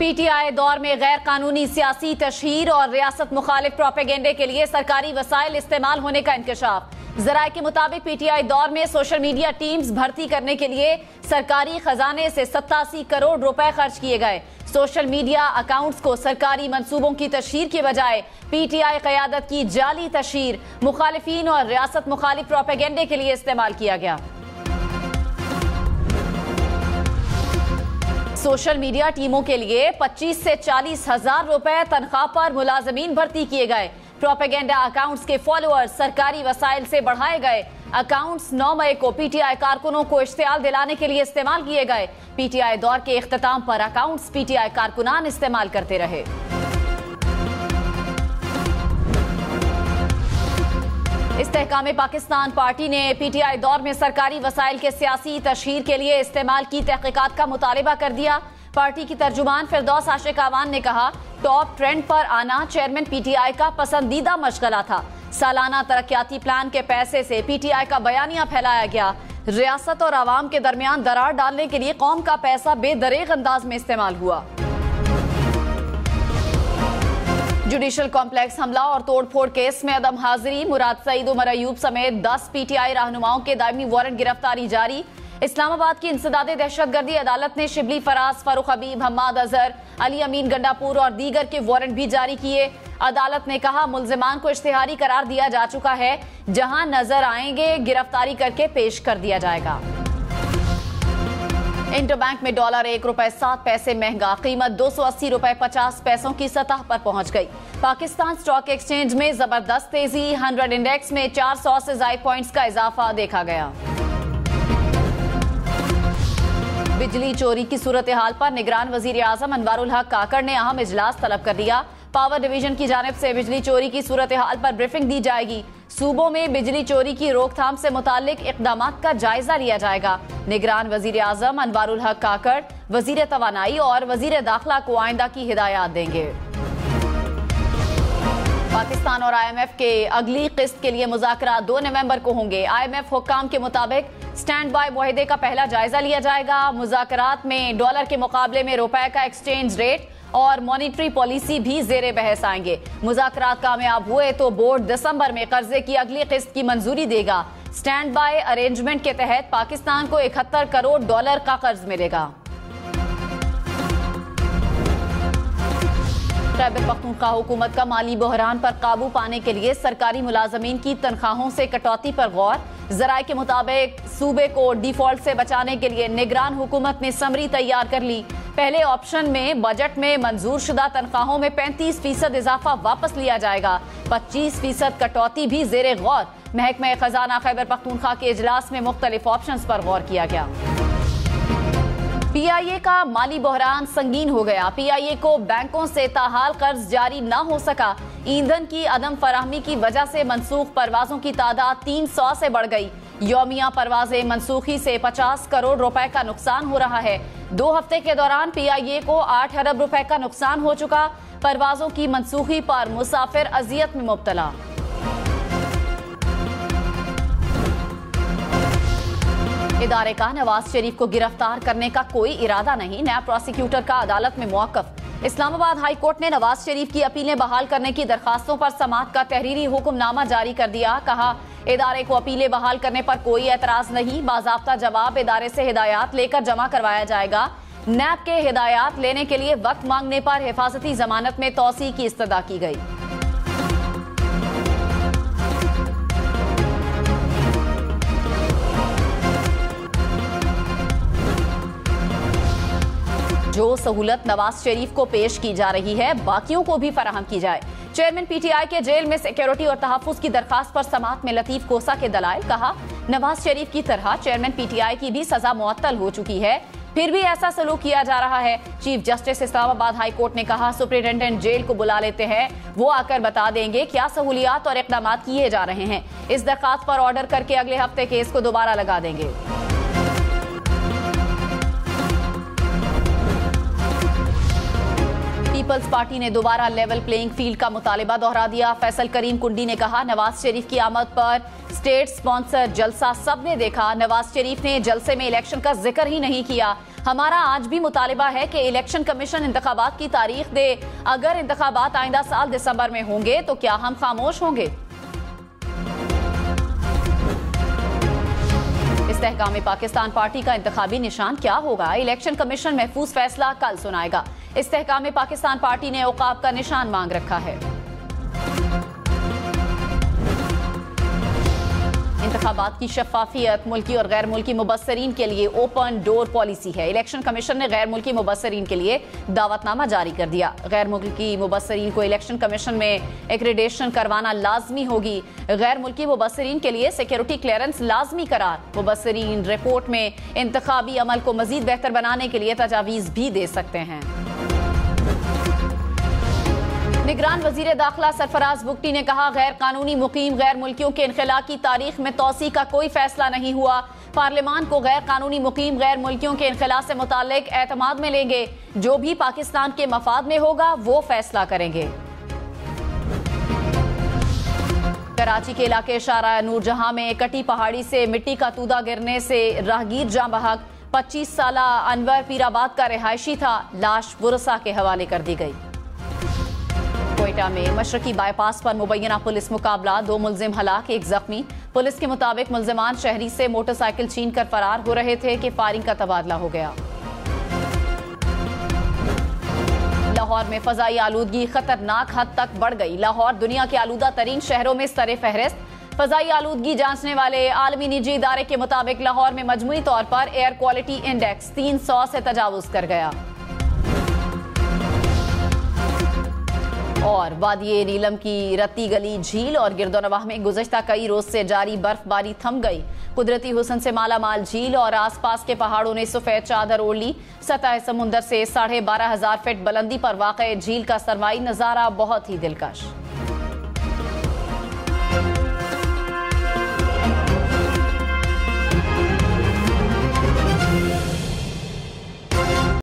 PTI दौर में गैर कानूनी सियासी तशहीर और रियासत मुखालिफ प्रोपेगेंडे के लिए सरकारी वसाइल इस्तेमाल होने का इंकशाफ। जराये के मुताबिक पीटीआई दौर में सोशल मीडिया टीम्स भर्ती करने के लिए सरकारी खजाने से 87 करोड़ रुपए खर्च किए गए। सोशल मीडिया अकाउंट्स को सरकारी मंसूबों की तशहीर के बजाय पीटीआई क़यादत की जाली तशहीर, मुखालिफिन और रियासत मुखालिफ प्रोपेगेंडे के लिए इस्तेमाल किया गया। सोशल मीडिया टीमों के लिए 25 से 40 हजार रुपए तनख्वाह पर मुलाजमीन भर्ती किए गए। प्रोपेगेंडा अकाउंट्स के फॉलोअर्स सरकारी वसाइल से बढ़ाए गए। अकाउंट्स 9 मई को पीटीआई कारकुनों को इश्तियाल दिलाने के लिए इस्तेमाल किए गए। पीटीआई दौर के इख्तिताम पर अकाउंट्स पीटीआई कारकुनान इस्तेमाल करते रहे। इस्तेहकाम पाकिस्तान पार्टी ने पीटीआई दौर में सरकारी वसाइल के सियासी तशहीर के लिए इस्तेमाल की तहकीकात का मुतालिबा कर दिया। पार्टी की तर्जुमान फिरदौस आशिक आवान ने कहा, टॉप ट्रेंड पर आना चेयरमैन पीटीआई का पसंदीदा मशगला था। सालाना तरक्याती प्लान के पैसे से पीटीआई का बयानिया फैलाया गया। रियासत और आवाम के दरमियान दरार डालने के लिए कौम का पैसा बेदरेग अंदाज में इस्तेमाल हुआ। जुडिशल कॉम्प्लेक्स हमला और तोड़फोड़ केस में अदम हाजिरी, मुराद सईद, उमर अयूब समेत 10 पीटीआई रहनुमाओं के दायमी वारंट गिरफ्तारी जारी। इस्लामाबाद की इंसदादे दहशतगर्दी अदालत ने शिबली फराज, फारूक हबीब, हम्माद अजहर, अली अमीन गंडापुर और दीगर के वारंट भी जारी किए। अदालत ने कहा, मुल्जिमान को इश्तिहारी करार दिया जा चुका है, जहां नजर आएंगे गिरफ्तारी करके पेश कर दिया जाएगा। इंटरबैंक में डॉलर ₹1.07 महंगा, कीमत 280 रुपए 50 पैसों की सतह पर पहुंच गई। पाकिस्तान स्टॉक एक्सचेंज में जबरदस्त तेजी, 100 इंडेक्स में 400 से ज्यादा पॉइंट्स का इजाफा देखा गया। बिजली चोरी की सूरत हाल पर निगरान वजीर आजम अनवारुल हक काकड़ ने अहम इजलास तलब कर दिया। पावर डिवीजन की जानिब से बिजली चोरी की सूरत हाल पर ब्रीफिंग दी जाएगी। सूबों में बिजली चोरी की रोकथाम से मुताल्लिक इक़दामात का जायजा लिया जाएगा। निगरान वजीर आजम अनवारुल हक काकड़ वजीर तवानाई और वजीर दाखिला को आइंदा की हिदायत देंगे। पाकिस्तान और IMF के अगली किस्त के लिए मुज़ाकरा 2 नवंबर को होंगे। IMF हुक्काम के मुताबिक स्टैंड बाय मुआहदे का पहला जायजा लिया जाएगा। मुज़ाकरात में डॉलर के मुकाबले में रुपए का एक्सचेंज रेट और मॉनिटरी पॉलिसी भी ज़ेरे बहस आएंगे। मुज़ाकरात कामयाब हुए तो बोर्ड दिसंबर में कर्जे की अगली किस्त की मंजूरी देगा। स्टैंड बाय अरेंजमेंट के तहत पाकिस्तान को 71 करोड़ डॉलर का कर्ज मिलेगा। खैबर पख्तूनख्वा हुकूमत का माली बहरान पर काबू पाने के लिए सरकारी मुलाजमीन की तनख्वाहों से कटौती पर गौर। जराये के मुताबिक सूबे को डिफॉल्ट से बचाने के लिए निगरान हुकूमत ने समरी तैयार कर ली। पहले ऑप्शन में बजट में मंजूर शुदा तनख्वाहों में 35% इजाफा वापस लिया जाएगा। 25% कटौती भी जेरे गौर। महकमा खजाना खैबर पख्तूनख्वा के इजलास में मुख्तलिफ ऑप्शंस पर गौर किया गया। PIA का माली बहरान संगीन हो गया। PIA को बैंकों से ताहाल कर्ज जारी न हो सका। ईंधन की अदम फराहमी की वजह से मनसूख परवाजों की तादाद 300 से बढ़ गई। यौमिया परवाजें मनसूखी से 50 करोड़ रुपए का नुकसान हो रहा है। 2 हफ्ते के दौरान PIA को 8 अरब रुपए का नुकसान हो चुका। परवाजों की मनसूखी पर मुसाफिर अजियत में मुब्तला। इदारे का नवाज शरीफ को गिरफ्तार करने का कोई इरादा नहीं, नया प्रोसिक्यूटर का अदालत में मौक़िफ़। इस्लामाबाद हाई कोर्ट ने नवाज शरीफ की अपीलें बहाल करने की दरखास्तों पर समाअत का तहरीरी हुक्मनामा जारी कर दिया। कहा, इदारे को अपीलें बहाल करने पर कोई एतराज नहीं, बाज़ाब्ता जवाब इदारे से हिदायत लेकर जमा करवाया जाएगा। नैब के हिदायत लेने के लिए वक्त मांगने पर हिफाजती जमानत में तौसी की इस्तदा की गई। जो सहूलत नवाज शरीफ को पेश की जा रही है, बाकियों को भी फराहम की जाए। चेयरमैन PTI के जेल में सिक्योरिटी और तहफ्फुज की दरखास्त पर समाअत में लतीफ कोसा के दलाइल। कहा, नवाज शरीफ की तरह चेयरमैन PTI की भी सजा मुअत्तल हो चुकी है, फिर भी ऐसा सलूक किया जा रहा है। Chief justice Islamabad high court ने कहा, सुप्रिंटेंडेंट जेल को बुला लेते हैं, वो आकर बता देंगे क्या सहूलियात और इक़दाम किए जा रहे हैं। इस दरखास्त पर ऑर्डर करके अगले हफ्ते केस को दोबारा लगा देंगे। पीपल्स पार्टी ने दोबारा लेवल प्लेइंग फील्ड का मुतालिबा दोहरा दिया। फैसल करीम कुंडी ने कहा, नवाज शरीफ की आमद पर स्टेट स्पॉन्सर जलसा सबने देखा। नवाज शरीफ ने जलसे में इलेक्शन का जिक्र ही नहीं किया। हमारा आज भी मुतालिबा है कि इलेक्शन कमीशन इंतखाबात की तारीख दे। अगर इंतखाबात आइंदा साल दिसंबर में होंगे तो क्या हम खामोश होंगे? इस्तेहकाम पाकिस्तान पार्टी का इंतखाबी निशान क्या होगा? इलेक्शन कमीशन महफूज फैसला कल सुनाएगा। इस्तेहकाम पाकिस्तान पार्टी ने औकाफ का निशान मांग रखा है। इंतखाबात की शफाफियत मुल्की और गैर मुल्की मुबस्सरीन के लिए ओपन डोर पॉलिसी है। इलेक्शन कमीशन ने गैर मुल्की मुबस्सरीन के लिए दावतनामा जारी कर दिया। गैर मुल्की मुबस्सरीन को इलेक्शन कमीशन में एक्रेडिटेशन करवाना लाजमी होगी। गैर मुल्की मुबस्सरीन के लिए सिक्योरिटी क्लियरेंस लाजमी करार। मुबस्सरीन रिपोर्ट में इंतखाबी अमल को मजीद बेहतर बनाने के लिए तजावीज़ भी दे सकते हैं। निगरान वजीर दाखिला सरफराज बुगटी ने कहा, गैर कानूनी मुकीम गैर मुल्कियों के इनखला की तारीख में तोसी का कोई फैसला नहीं हुआ। पार्लियामान को गैर कानूनी मुकीम गैर मुल्कियों के इनखला से मुताल्लिक एतमाद में लेंगे। जो भी पाकिस्तान के मफाद में होगा वो फैसला करेंगे। कराची के इलाके शारा नूरजहां में कटी पहाड़ी से मिट्टी का तूदा गिरने से राहगीर जाँ बहक। 25 साला अनवर पीराबाद का रिहायशी था। लाश बुरसा के हवाले कर दी गई। कोयटा में मशरकी बाईपास पर मुबैना पुलिस मुकाबला, 2 मुलजिम हलाक, 1 जख्मी। पुलिस के मुताबिक मुलजिमान शहरी से मोटरसाइकिल छीन कर फरार हो रहे थे कि फायरिंग का तबादला हो गया। लाहौर में फजाई आलूदगी खतरनाक हद तक बढ़ गई। लाहौर दुनिया के आलूदा तरीन शहरों में सरे फहरिस्त। फजाई आलूदगी जांचने वाले आलमी निजी इदारे के मुताबिक लाहौर में मजमूई तौर पर एयर क्वालिटी इंडेक्स 300 से तजावुज कर गया। और वादिये नीलम की रत्ती गली झील और गिरदोनवाह में गुज़श्ता कई रोज से जारी बर्फबारी थम गई। कुदरती हुस्न से मालामाल झील और आसपास के पहाड़ों ने सफेद चादर ओढ़ ली। सतह समुंदर से 12,500 फीट बुलंदी पर वाक़ झील का सरमाई नज़ारा बहुत ही दिलकश।